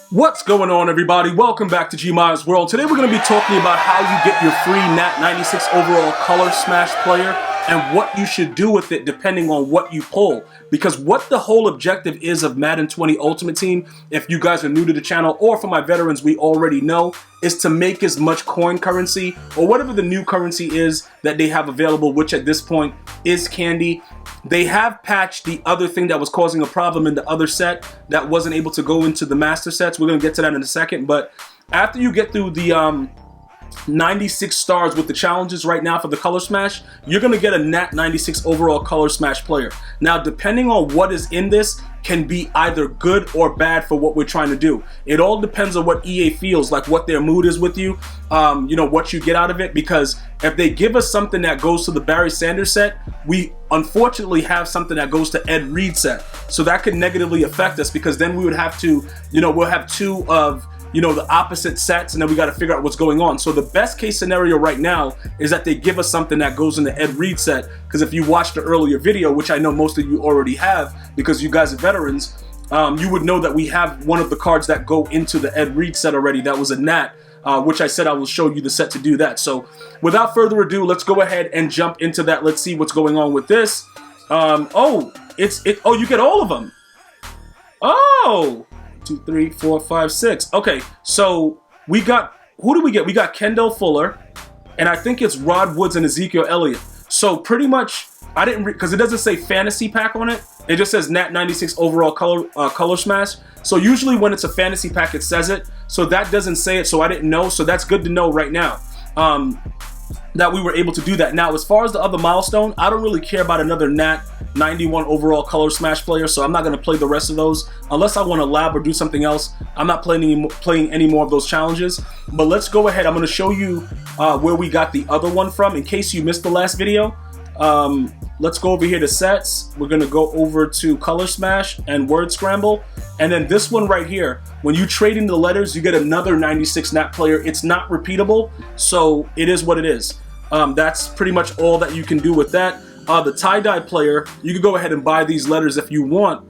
What's going on, everybody? Welcome back to GmiasWorld. Today we're going to be talking about how you get your free Nat 96 overall Color Smash player and what you should do with it depending on what you pull. Because what the whole objective is of Madden 20 Ultimate Team, if you guys are new to the channel, or for my veterans we already know, is to make as much coin currency or whatever the new currency is that they have available, which at this point is candy. They have patched the other thing that was causing a problem in the other set that wasn't able to go into the master sets. We're going to get to that in a second, but after you get through the 96 stars with the challenges right now for the Color Smash, you're going to get a Nat 96 overall Color Smash player. Now, depending on what is in this, can be either good or bad for what we're trying to do. It all depends on what EA feels like, what their mood is with you, you know, what you get out of it. Because if they give us something that goes to the Barry Sanders set, we unfortunately have something that goes to Ed Reed set. So that could negatively affect us, because then we would have to, you know, we'll have two of, you know, the opposite sets, and then we got to figure out what's going on. So the best case scenario right now is that they give us something that goes in the Ed Reed set, because if you watched the earlier video, which I know most of you already have because you guys are veterans, you would know that we have one of the cards that go into the Ed Reed set already. That was a Nat, which I said I will show you the set to do that. So without further ado, let's go ahead and jump into that. Let's see what's going on with this. Oh, you get all of them. Oh. 2, 3, 4, 5, 6. Okay, so we got, who do we get? We got Kendall Fuller, and I think it's Rod Woods and Ezekiel Elliott. So pretty much, I didn't, because it doesn't say fantasy pack on it. It just says Nat 96 overall color smash. So usually when it's a fantasy pack, it says it. So that doesn't say it, so I didn't know. So that's good to know right now. That we were able to do that. Now, as far as the other milestone, I don't really care about another Nat 91 overall Color Smash player, so I'm not going to play the rest of those unless I want to lab or do something else. I'm not playing any more of those challenges. But let's go ahead. I'm going to show you where we got the other one from in case you missed the last video. Let's go over here to sets. We're going to go over to Color Smash and Word Scramble. And then this one right here, when you trade in the letters, you get another 96 Nat player. It's not repeatable, so it is what it is. That's pretty much all that you can do with that. The tie-dye player, you can go ahead and buy these letters if you want,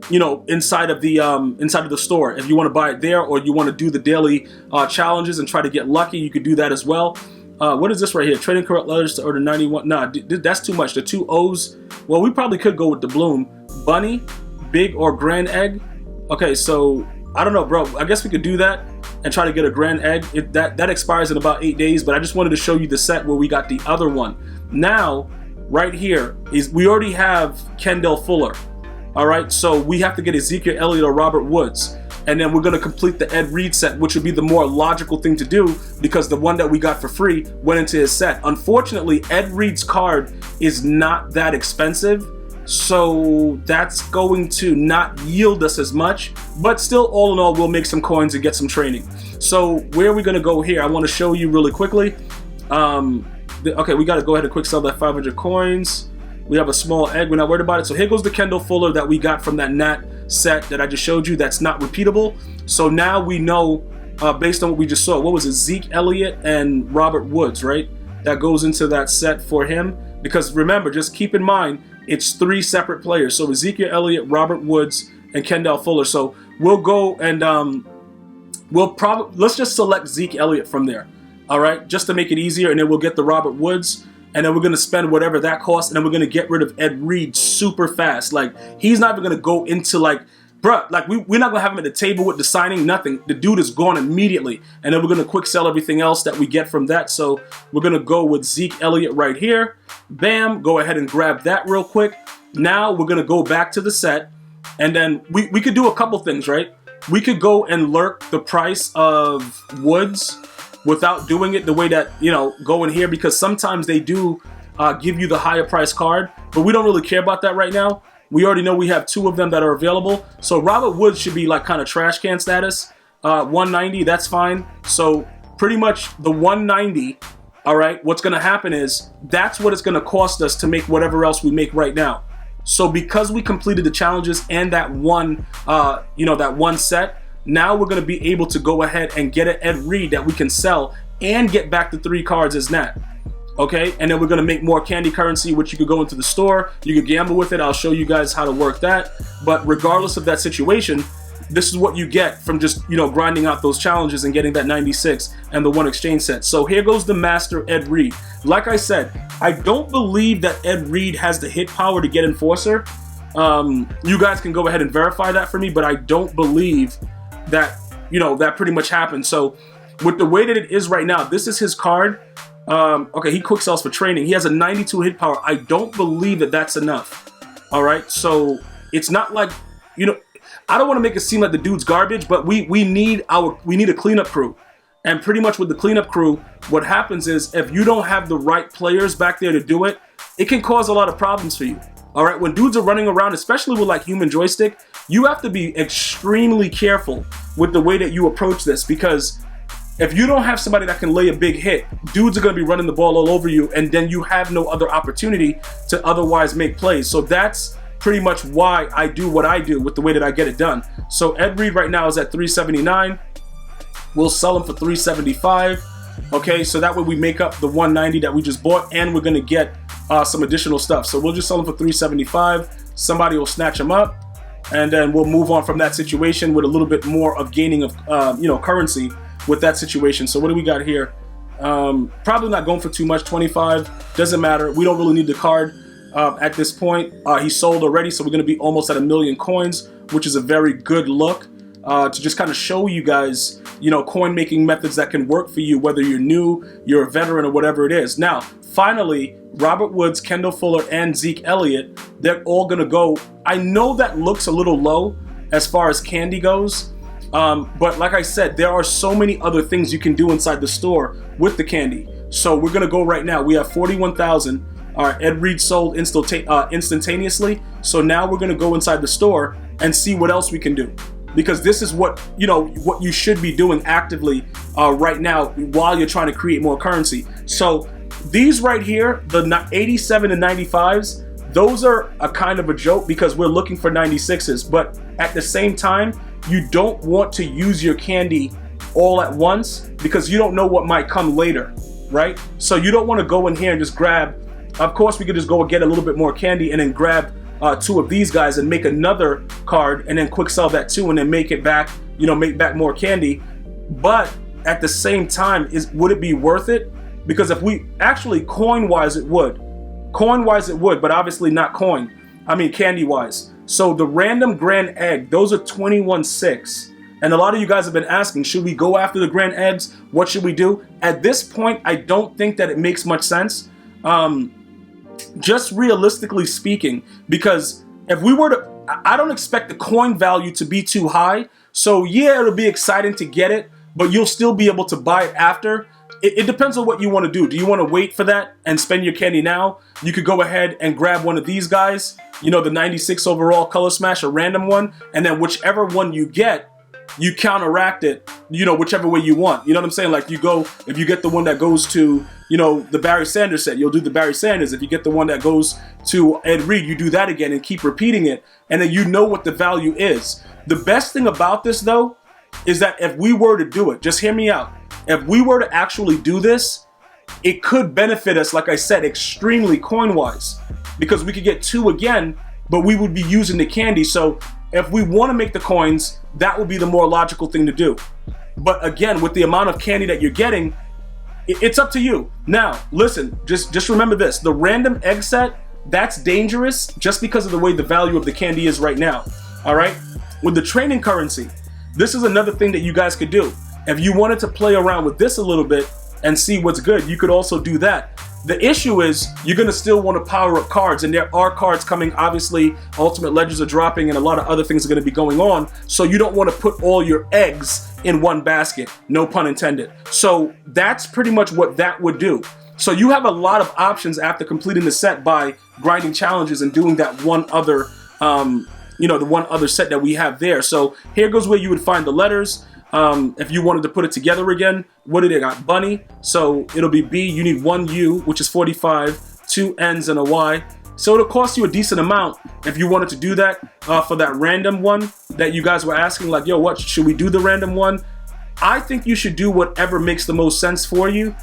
you know, inside of the store. If you want to buy it there, or you want to do the daily challenges and try to get lucky, you could do that as well. What is this right here? Trading correct letters to order 91. Nah, that's too much. The 2 O's. Well, we probably could go with the Bloom. Bunny, Big or Grand Egg. Okay, so I don't know, bro. I guess we could do that and try to get a Grand Egg. That expires in about 8 days, but I just wanted to show you the set where we got the other one. Now, right here is we already have Kendall Fuller. All right, so we have to get Ezekiel Elliott or Robert Woods. And then we're going to complete the Ed Reed set, which would be the more logical thing to do because the one that we got for free went into his set. Unfortunately, Ed Reed's card is not that expensive, so that's going to not yield us as much, but still, all in all, we'll make some coins and get some training. So where are we going to go here? I want to show you really quickly. Okay, we got to go ahead and quick sell that 500 coins. We have a small egg. We're not worried about it. So here goes the Kendall Fuller that we got from that Nat set that I just showed you. That's not repeatable. So now we know, based on what we just saw, what was it? Zeke Elliott and Robert Woods, right? That goes into that set for him. Because remember, just keep in mind, it's 3 separate players. So Ezekiel Elliott, Robert Woods, and Kendall Fuller. So we'll go and let's just select Zeke Elliott from there. All right, just to make it easier, and then we'll get the Robert Woods. And then we're going to spend whatever that costs, and then we're going to get rid of Ed Reed super fast. Like, he's not even going to go into, like, bruh, like, we're not going to have him at the table with the signing, nothing. The dude is gone immediately. And then we're going to quick sell everything else that we get from that. So we're going to go with Zeke Elliott right here. Bam, go ahead and grab that real quick. Now we're going to go back to the set, and then we could do a couple things, right? We could go and lurk the price of Woods without doing it the way that, you know, go in here, because sometimes they do give you the higher price card, but we don't really care about that right now. We already know we have 2 of them that are available. So Robert Woods should be like kind of trash can status. 190, that's fine. So pretty much the 190, all right, what's going to happen is that's what it's going to cost us to make whatever else we make right now. So because we completed the challenges and that one, you know, that one set, now we're going to be able to go ahead and get an Ed Reed that we can sell and get back the 3 cards as Nat. Okay, and then we're going to make more candy currency, which you could go into the store. You could gamble with it. I'll show you guys how to work that. But regardless of that situation, this is what you get from just, you know, grinding out those challenges and getting that 96 and the 1 exchange set. So here goes the Master Ed Reed. Like I said, I don't believe that Ed Reed has the hit power to get Enforcer. You guys can go ahead and verify that for me, but I don't believe that, you know, that pretty much happened. So with the way that it is right now, this is his card. Okay, he quick sells for training. He has a 92 hit power. I don't believe that that's enough. All right, so it's not like, you know, I don't want to make it seem like the dude's garbage, but we need a cleanup crew. And pretty much with the cleanup crew, what happens is if you don't have the right players back there to do it, it can cause a lot of problems for you. All right, when dudes are running around, especially with like human joystick, you have to be extremely careful with the way that you approach this, because if you don't have somebody that can lay a big hit, dudes are going to be running the ball all over you, and then you have no other opportunity to otherwise make plays. So that's pretty much why I do what I do with the way that I get it done. So Ed Reed right now is at 379. We'll sell him for 375. Okay, so that way we make up the 190 that we just bought, and we're going to get some additional stuff. So we'll just sell him for 375. Somebody will snatch him up, and then we'll move on from that situation with a little bit more of gaining of you know, currency with that situation. So what do we got here? Probably not going for too much. 25 doesn't matter. We don't really need the card at this point. He sold already, so we're going to be almost at 1 million coins, which is a very good look to just kind of show you guys, you know, coin making methods that can work for you, whether you're new, you're a veteran, or whatever it is. Now, finally, Robert Woods, Kendall Fuller, and Zeke Elliott, they're all going to go. I know that looks a little low as far as candy goes, but like I said, there are so many other things you can do inside the store with the candy. So we're going to go right now. We have 41,000. All right, Ed Reed sold instantaneously. So now we're going to go inside the store and see what else we can do, because this is what, you know, what you should be doing actively right now while you're trying to create more currency. So these right here, the 87 and 95s, those are a kind of a joke because we're looking for 96s, but at the same time, you don't want to use your candy all at once because you don't know what might come later, right? So you don't want to go in here and just grab, of course we could just go and get a little bit more candy and then grab 2 of these guys and make another card and then quick sell that too and then make it back, you know, make back more candy. But at the same time, would it be worth it? Because if we actually, coin wise it would, but obviously not candy wise. So the random grand egg, those are 21.6. And a lot of you guys have been asking, should we go after the grand eggs? What should we do? At this point, I don't think that it makes much sense. Just realistically speaking, because if we were to, I don't expect the coin value to be too high. So yeah, it'll be exciting to get it, but you'll still be able to buy it after. It depends on what you want to do. Do you want to wait for that and spend your candy now? You could go ahead and grab one of these guys, you know, the 96 overall Color Smash, a random one, and then whichever one you get, you counteract it, you know, whichever way you want. You know what I'm saying? Like you go, if you get the one that goes to, you know, the Barry Sanders set, you'll do the Barry Sanders. If you get the one that goes to Ed Reed, you do that again and keep repeating it. And then you know what the value is. The best thing about this though, is that if we were to do it, just hear me out. If we were to actually do this, it could benefit us, like I said, extremely coin-wise, because we could get 2 again, but we would be using the candy. So if we want to make the coins, that would be the more logical thing to do. But again, with the amount of candy that you're getting, it's up to you. Now, listen, just remember this. The random egg set, that's dangerous just because of the way the value of the candy is right now. All right? With the training currency, this is another thing that you guys could do. If you wanted to play around with this a little bit and see what's good, you could also do that. The issue is you're going to still want to power up cards, and there are cards coming. Obviously, Ultimate Ledgers are dropping and a lot of other things are going to be going on. So you don't want to put all your eggs in one basket, no pun intended. So that's pretty much what that would do. So you have a lot of options after completing the set by grinding challenges and doing that one other, you know, the one other set that we have there. So here goes where you would find the letters. If you wanted to put it together again, what do they got? Bunny. So it'll be B. You need 1 U, which is 45, 2 N's and a Y. So it'll cost you a decent amount if you wanted to do that for that random one that you guys were asking, like, yo, what should we do the random one? I think you should do whatever makes the most sense for you.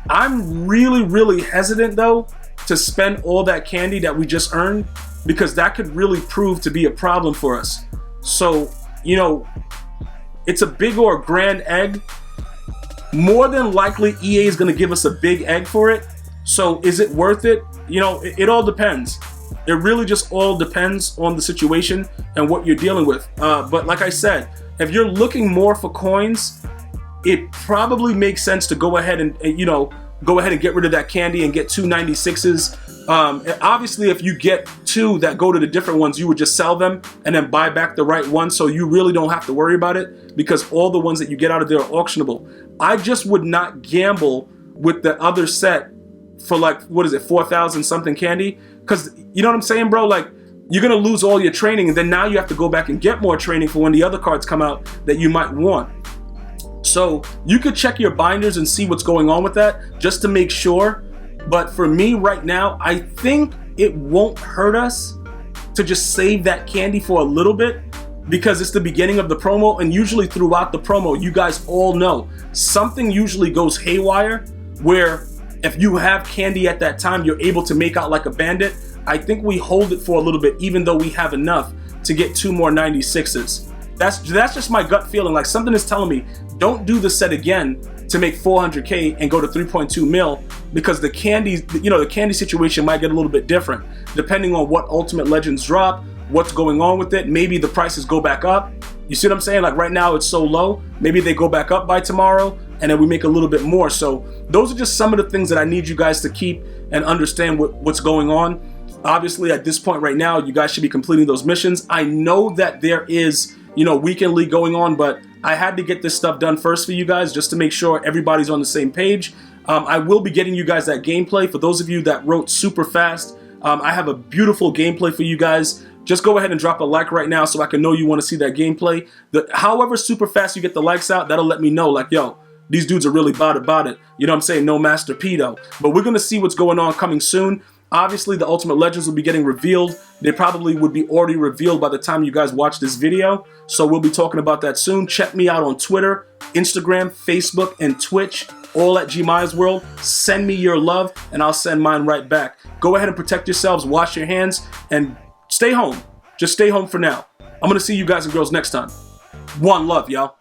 I'm really hesitant though to spend all that candy that we just earned, because that could really prove to be a problem for us. So you know, it's a big or a grand egg. More than likely, EA is going to give us a big egg for it. So is it worth it? You know, it all depends. It really just all depends on the situation and what you're dealing with. But like I said, if you're looking more for coins, it probably makes sense to go ahead and you know, go ahead and get rid of that candy and get 2 96s. Obviously, if you get 2 that go to the different ones, you would just sell them and then buy back the right one, so you really don't have to worry about it, because all the ones that you get out of there are auctionable. I just would not gamble with the other set for like, what is it, 4,000 something candy, because you know what I'm saying, bro? Like, you're gonna lose all your training, and then now you have to go back and get more training for when the other cards come out that you might want. So you could check your binders and see what's going on with that, just to make sure. But for me right now, I think it won't hurt us to just save that candy for a little bit, because it's the beginning of the promo, and usually throughout the promo, you guys all know, something usually goes haywire, where if you have candy at that time, you're able to make out like a bandit. I think we hold it for a little bit, even though we have enough to get 2 more 96s. That's just my gut feeling. Like, something is telling me, don't do the set again to make 400K and go to 3.2 mil, because the candy, you know, the candy situation might get a little bit different depending on what Ultimate Legends drop, what's going on with it. Maybe the prices go back up. You see what I'm saying? Like, right now it's so low. Maybe they go back up by tomorrow, and then we make a little bit more. So those are just some of the things that I need you guys to keep and understand what's going on. Obviously, at this point right now, you guys should be completing those missions. I know that there is, you know, weekend league going on, but I had to get this stuff done first for you guys, just to make sure everybody's on the same page. I will be getting you guys that gameplay. For those of you that wrote super fast, I have a beautiful gameplay for you guys. Just go ahead and drop a like right now so I can know you want to see that gameplay. However super fast you get the likes out, that'll let me know, like, yo, these dudes are really about it. You know what I'm saying? No Master Pedo. But we're going to see what's going on coming soon. Obviously, the Ultimate Legends will be getting revealed. They probably would be already revealed by the time you guys watch this video. So we'll be talking about that soon. Check me out on Twitter, Instagram, Facebook, and Twitch, all at GmiasWorld. Send me your love, and I'll send mine right back. Go ahead and protect yourselves, wash your hands, and stay home. Just stay home for now. I'm going to see you guys and girls next time. One love, y'all.